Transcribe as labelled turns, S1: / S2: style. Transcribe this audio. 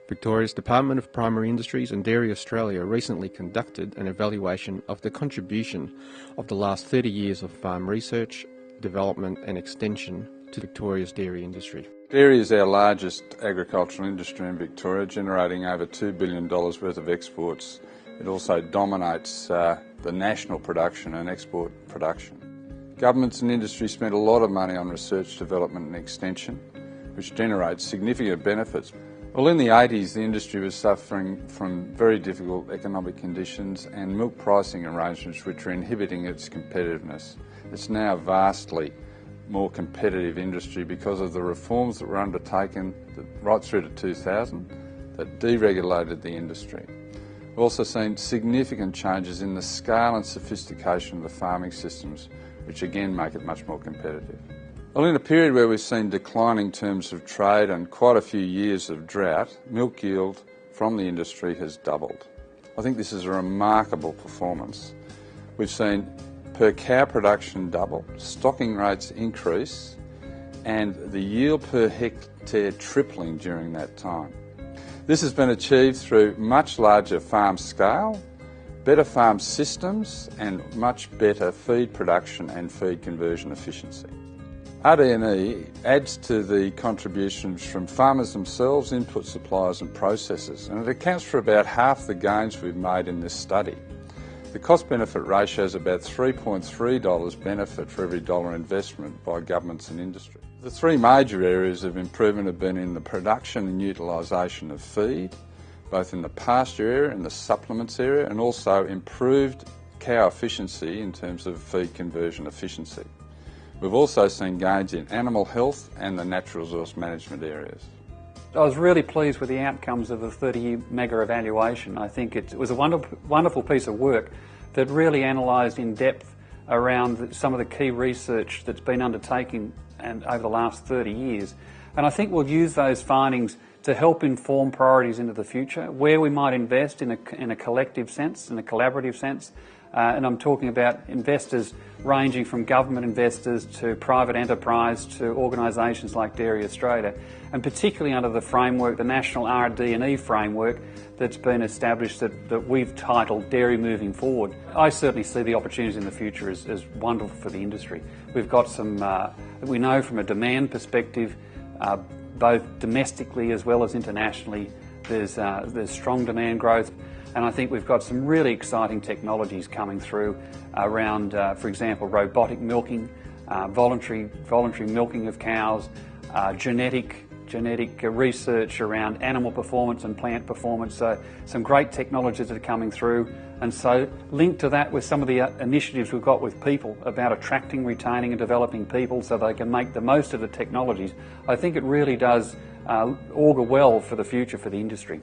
S1: Victoria's Department of Primary Industries and Dairy Australia recently conducted an evaluation of the contribution of the last 30 years of farm research, development and extension to Victoria's dairy industry.
S2: Dairy is our largest agricultural industry in Victoria, generating over $2 billion worth of exports. It also dominates the national production and export production. Governments and industry spend a lot of money on research, development and extension, which generates significant benefits. Well, in the 80s, the industry was suffering from very difficult economic conditions and milk pricing arrangements which were inhibiting its competitiveness. It's now a vastly more competitive industry because of the reforms that were undertaken right through to 2000 that deregulated the industry. We've also seen significant changes in the scale and sophistication of the farming systems, which again make it much more competitive. Well, in a period where we've seen declining terms of trade and quite a few years of drought, milk yield from the industry has doubled. I think this is a remarkable performance. We've seen per cow production double, stocking rates increase, and the yield per hectare tripling during that time. This has been achieved through much larger farm scale, better farm systems, and much better feed production and feed conversion efficiency. RD&E adds to the contributions from farmers themselves, input suppliers and processors, and it accounts for about half the gains we've made in this study. The cost-benefit ratio is about $3.3 benefit for every dollar investment by governments and industry. The three major areas of improvement have been in the production and utilisation of feed, both in the pasture area and the supplements area, and also improved cow efficiency in terms of feed conversion efficiency. We've also seen gains in animal health and the natural resource management areas.
S3: I was really pleased with the outcomes of the 30-year mega evaluation. I think it was a wonderful piece of work that really analysed in depth around some of the key research that's been undertaken over the last 30 years. And I think we'll use those findings to help inform priorities into the future, where we might invest in a collective sense, in a collaborative sense. And I'm talking about investors ranging from government investors to private enterprise to organisations like Dairy Australia, and particularly under the framework, the national RD&E framework that's been established that we've titled Dairy Moving Forward. I certainly see the opportunities in the future as wonderful for the industry. We've got some, we know from a demand perspective, both domestically as well as internationally, there's strong demand growth. And I think we've got some really exciting technologies coming through around, for example, robotic milking, voluntary milking of cows, genetic research around animal performance and plant performance. So some great technologies that are coming through. And so linked to that with some of the initiatives we've got with people about attracting, retaining and developing people so they can make the most of the technologies, I think it really does augur well for the future for the industry.